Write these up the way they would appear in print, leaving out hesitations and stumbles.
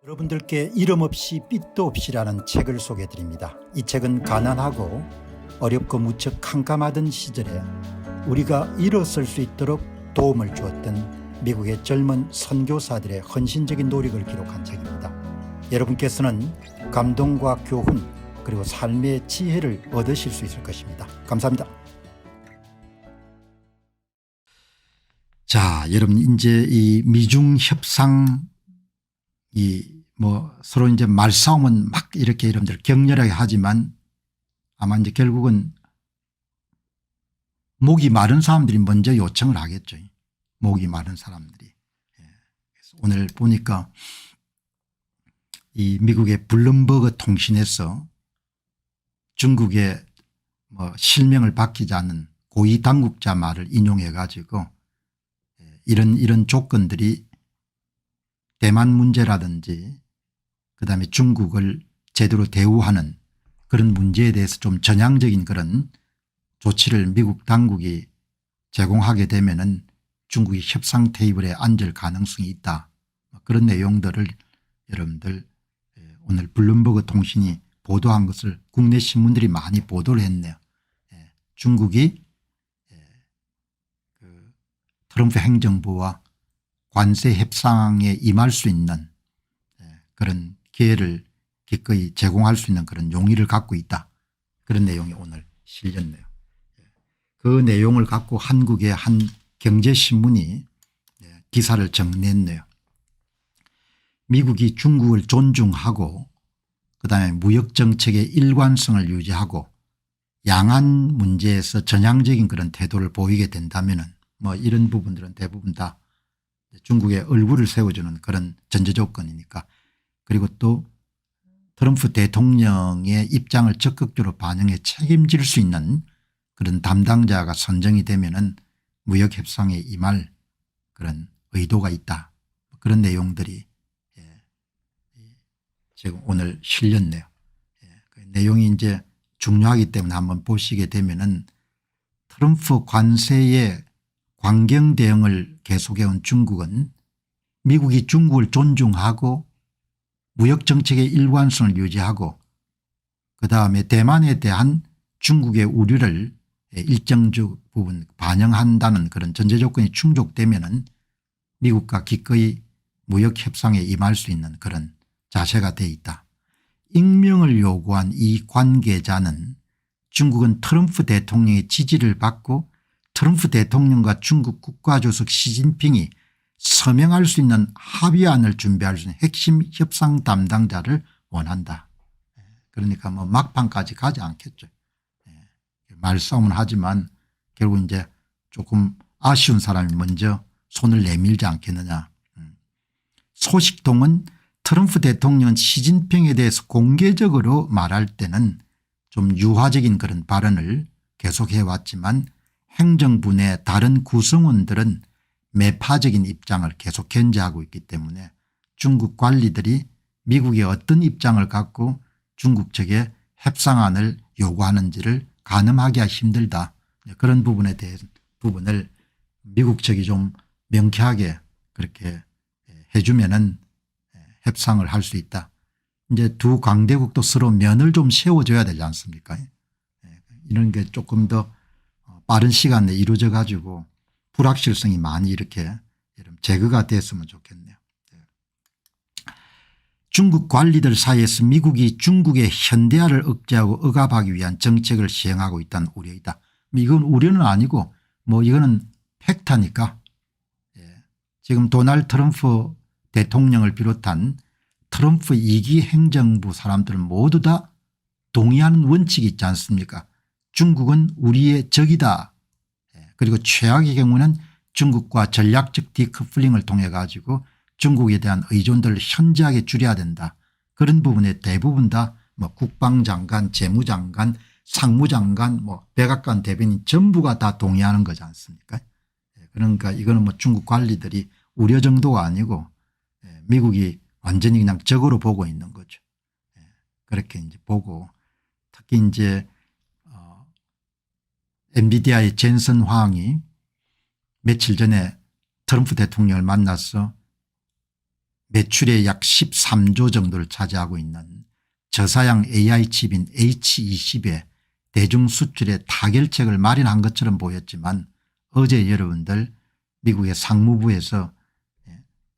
여러분들께 이름 없이 빛도 없이라는 책을 소개해 드립니다. 이 책은 가난하고 어렵고 무척 캄캄하던 시절에 우리가 일어설 수 있도록 도움을 주었던 미국의 젊은 선교사들의 헌신적인 노력을 기록한 책입니다. 여러분께서는 감동과 교훈 그리고 삶의 지혜를 얻으실 수 있을 것입니다. 감사합니다. 자, 여러분 이제 이 미중 협상 서로 이제 말싸움은 막 이렇게 여러분들 격렬하게 하지만 아마 이제 결국은 목이 마른 사람들이 먼저 요청을 하겠죠. 목이 마른 사람들이. 그래서 오늘 보니까 이 미국의 블룸버그 통신에서 중국의 실명을 밝히지 않은 고위 당국자 말을 인용해 가지고 이런 조건들이 대만 문제라든지 그다음에 중국을 제대로 대우하는 그런 문제에 대해서 좀 전향적인 그런 조치를 미국 당국이 제공하게 되면은 중국이 협상 테이블에 앉을 가능성이 있다. 그런 내용들을 여러분들 오늘 블룸버그 통신이 보도한 것을 국내 신문들이 많이 보도를 했네요. 중국이 트럼프 행정부와 관세 협상에 임할 수 있는 그런 기회를 기꺼이 제공할 수 있는 그런 용의를 갖고 있다. 그런 내용이 오늘 실렸네요. 그 내용을 갖고 한국의 한 경제신문이 기사를 정리했네요. 미국이 중국을 존중하고 그다음에 무역정책의 일관성을 유지하고 양안 문제에서 전향적인 그런 태도를 보이게 된다면은 이런 부분들은 대부분 다 중국의 얼굴을 세워주는 그런 전제 조건이니까, 그리고 또 트럼프 대통령의 입장을 적극적으로 반영해 책임질 수 있는 그런 담당자가 선정이 되면은 무역 협상에 임할 그런 의도가 있다. 그런 내용들이 지금 오늘 실렸네요. 그 내용이 이제 중요하기 때문에 한번 보시게 되면은 트럼프 관세의 강경 대응을 계속해온 중국은 미국이 중국을 존중하고 무역정책의 일관성을 유지하고 그다음에 대만에 대한 중국의 우려를 일정적 부분 반영한다는 그런 전제 조건이 충족되면은 미국과 기꺼이 무역협상에 임할 수 있는 그런 자세가 돼 있다. 익명을 요구한 이 관계자는 중국은 트럼프 대통령의 지지를 받고 트럼프 대통령과 중국 국가주석 시진핑이 서명할 수 있는 합의안을 준비할 수 있는 핵심 협상 담당자를 원한다. 그러니까 막판까지 가지 않겠죠. 말싸움은 하지만 결국 이제 조금 아쉬운 사람이 먼저 손을 내밀지 않겠느냐. 소식통은 트럼프 대통령은 시진핑에 대해서 공개적으로 말할 때는 좀 유화적인 그런 발언을 계속해 왔지만 행정부 내 다른 구성원들은 매파적인 입장을 계속 견지하고 있기 때문에 중국 관리들이 미국의 어떤 입장을 갖고 중국 측에 협상안을 요구하는지를 가늠하기가 힘들다. 그런 부분에 대한 부분을 미국 측이 좀 명쾌하게 그렇게 해주면은 협상을 할 수 있다. 이제 두 강대국도 서로 면을 좀 세워줘야 되지 않습니까? 이런 게 조금 더 빠른 시간 내에 이루어져 가지고 불확실성이 많이 이렇게 제거가 됐으면 좋겠네요. 중국 관리들 사이에서 미국이 중국의 현대화를 억제하고 억압하기 위한 정책을 시행하고 있다는 우려이다. 이건 우려는 아니고 이거는 팩트니까. 지금 도널드 트럼프 대통령을 비롯한 트럼프 2기 행정부 사람들은 모두 다 동의하는 원칙이 있지 않습니까? 중국은 우리의 적이다. 그리고 최악의 경우는 중국과 전략적 디커플링을 통해 가지고 중국에 대한 의존도를 현저하게 줄여야 된다. 그런 부분에 대부분 다 국방장관, 재무장관, 상무장관, 백악관 대변인 전부가 다 동의하는 거지 않습니까? 그러니까 이거는 중국 관리들이 우려 정도가 아니고 미국이 완전히 그냥 적으로 보고 있는 거죠. 그렇게 이제 보고 특히 이제 엔비디아의 젠슨 황이 며칠 전에 트럼프 대통령을 만나서 매출의 약 13조 정도를 차지하고 있는 저사양 AI 칩인 H20의 대중 수출의 타결책을 마련한 것처럼 보였지만 어제 여러분들 미국의 상무부에서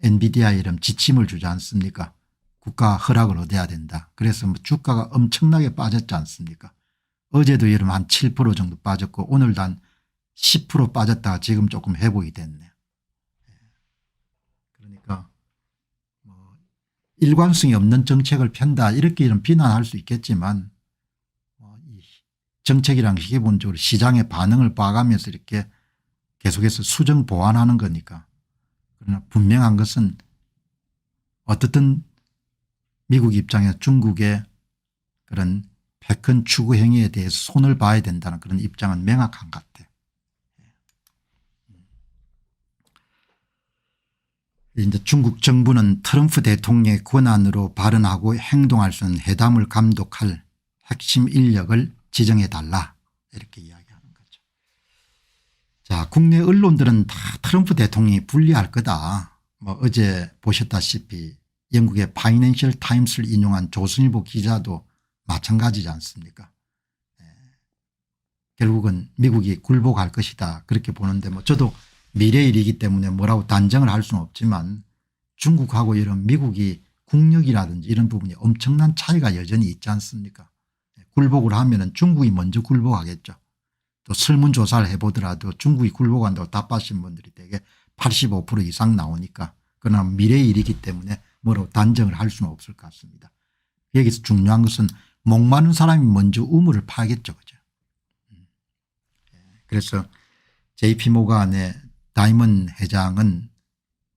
엔비디아 이름 지침을 주지 않습니까? 국가 허락을 얻어야 된다. 그래서 뭐 주가가 엄청나게 빠졌지 않습니까? 어제도 여러분 한 7% 정도 빠졌고 오늘도 한 10% 빠졌다가 지금 조금 회복이 됐네요. 그러니까 뭐 일관성이 없는 정책을 편다 이렇게 이런 비난할 수 있겠지만 이 정책이란 게 기본적으로 시장의 반응을 봐가면서 이렇게 계속해서 수정 보완하는 거니까. 그러나 분명한 것은 어떻든 미국 입장에서 중국의 그런 패권 추구 행위에 대해서 손을 봐야 된다는 그런 입장은 명확한 것 같아요. 이제 중국 정부는 트럼프 대통령의 권한으로 발언하고 행동할 수 있는 회담을 감독할 핵심 인력을 지정해 달라 이렇게 이야기하는 거죠. 자, 국내 언론들은 다 트럼프 대통령이 불리할 거다. 뭐 어제 보셨다시피 영국의 파이낸셜 타임스를 인용한 조선일보 기자도 마찬가지지 않습니까? 결국은 미국이 굴복할 것이다 그렇게 보는데 뭐 저도 미래의 일이기 때문에 뭐라고 단정을 할 수는 없지만 중국하고 이런 미국이 국력이라든지 이런 부분이 엄청난 차이가 여전히 있지 않습니까? 굴복을 하면 중국이 먼저 굴복하겠죠. 또 설문조사를 해보더라도 중국이 굴복한다고 답하신 분들이 대개 85% 이상 나오니까 그러나 미래의 일이기 때문에 뭐라고 단정을 할 수는 없을 것 같습니다. 여기서 중요한 것은 목마른 사람이 먼저 우물을 파겠죠. 그죠? 그래서 JP모간의 다이먼 회장은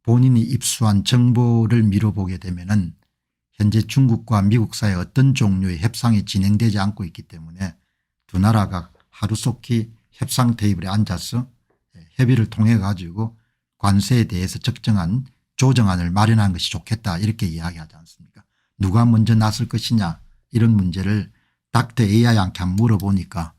본인이 입수한 정보를 미뤄보게 되면은 현재 중국과 미국 사이에 어떤 종류의 협상이 진행되지 않고 있기 때문에 두 나라가 하루속히 협상 테이블에 앉아서 협의를 통해 가지고 관세에 대해서 적정한 조정안을 마련하는 것이 좋겠다 이렇게 이야기하지 않습니까? 누가 먼저 나설 것이냐 이런 문제를 닥터 AI한테 한번 물어보니까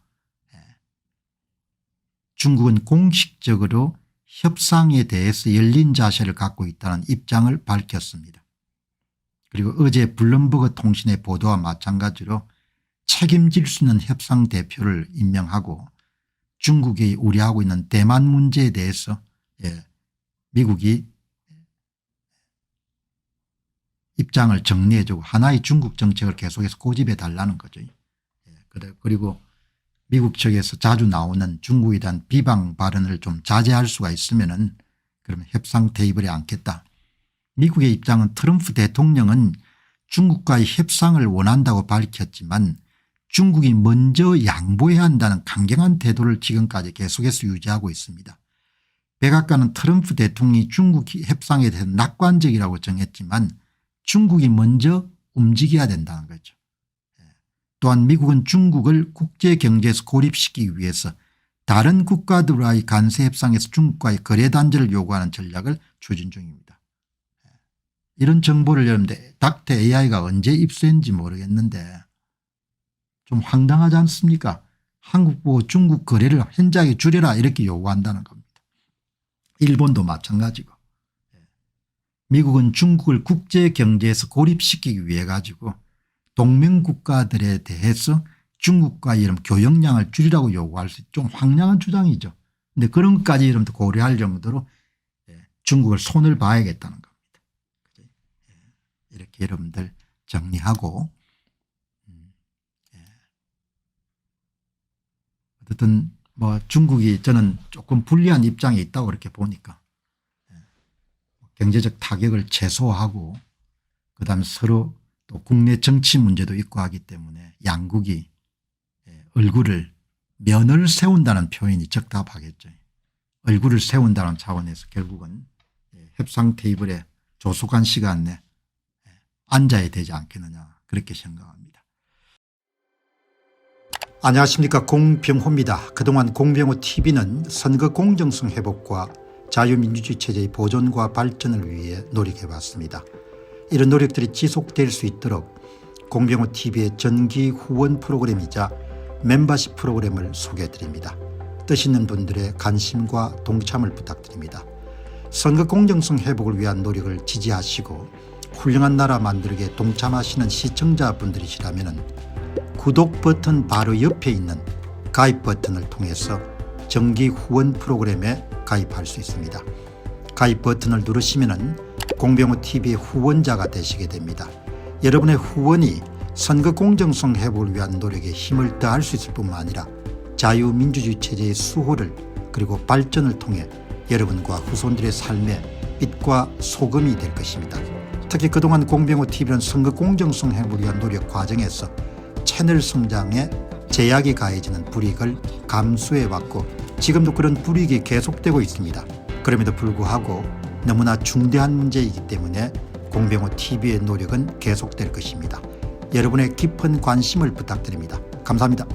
중국은 공식적으로 협상에 대해서 열린 자세를 갖고 있다는 입장을 밝혔습니다. 그리고 어제 블룸버그 통신의 보도와 마찬가지로 책임질 수 있는 협상 대표를 임명하고 중국이 우려하고 있는 대만 문제에 대해서 미국이 입장을 정리해주고 하나의 중국 정책을 계속해서 고집해 달라는 거죠. 그리고 미국 측에서 자주 나오는 중국에 대한 비방 발언을 좀 자제할 수가 있으면은 그러면 협상 테이블에 앉겠다. 미국의 입장은 트럼프 대통령은 중국과의 협상을 원한다고 밝혔지만 중국이 먼저 양보해야 한다는 강경한 태도를 지금까지 계속해서 유지하고 있습니다. 백악관은 트럼프 대통령이 중국 협상에 대해서 낙관적이라고 정했지만 중국이 먼저 움직여야 된다는 거죠. 또한 미국은 중국을 국제경제에서 고립시키기 위해서 다른 국가들과의 관세 협상에서 중국과의 거래 단절을 요구하는 전략을 추진 중입니다. 이런 정보를 여러분들 닥터 AI가 언제 입수했는지 모르겠는데 좀 황당하지 않습니까? 한국 보고 중국 거래를 현저하게 줄여라 이렇게 요구한다는 겁니다. 일본도 마찬가지고. 미국은 중국을 국제경제에서 고립시키기 위해 가지고 동맹국가들에 대해서 중국과 이런 교역량을 줄이라고 요구할 수 좀 황량한 주장이죠. 그런데 그런 것까지 여러분들 고려할 정도로 중국을 손을 봐야겠다는 겁니다. 이렇게 여러분들 정리하고 어쨌든 뭐 중국이 저는 조금 불리한 입장에 있다고 그렇게 보니까 경제적 타격을 최소화하고 그다음에 서로 또 국내 정치 문제도 있고 하기 때문에 양국이 얼굴을 면을 세운다는 표현이 적답하겠죠. 얼굴을 세운다는 차원에서 결국은 협상 테이블에 조속한 시간 내 앉아야 되지 않겠느냐 그렇게 생각합니다. 안녕하십니까, 공병호입니다. 그동안 공병호 TV는 선거 공정성 회복과 자유민주주의 체제의 보존과 발전을 위해 노력해왔습니다. 이런 노력들이 지속될 수 있도록 공병호 TV의 정기 후원 프로그램이자 멤버십 프로그램을 소개해드립니다. 뜻 있는 분들의 관심과 동참을 부탁드립니다. 선거 공정성 회복을 위한 노력을 지지하시고 훌륭한 나라 만들기에 동참하시는 시청자분들이시라면 구독 버튼 바로 옆에 있는 가입 버튼을 통해서 정기 후원 프로그램에 가입할 수 있습니다. 가입 버튼을 누르시면 공병호TV의 후원자가 되시게 됩니다. 여러분의 후원이 선거 공정성 회복을 위한 노력에 힘을 더할 수 있을 뿐만 아니라 자유민주주의 체제의 수호를 그리고 발전을 통해 여러분과 후손들의 삶에 빛과 소금이 될 것입니다. 특히 그동안 공병호TV는 선거 공정성 회복을 위한 노력 과정에서 채널 성장에 제약이 가해지는 불이익을 감수해왔고 지금도 그런 불이익이 계속되고 있습니다. 그럼에도 불구하고 너무나 중대한 문제이기 때문에 공병호TV의 노력은 계속될 것입니다. 여러분의 깊은 관심을 부탁드립니다. 감사합니다.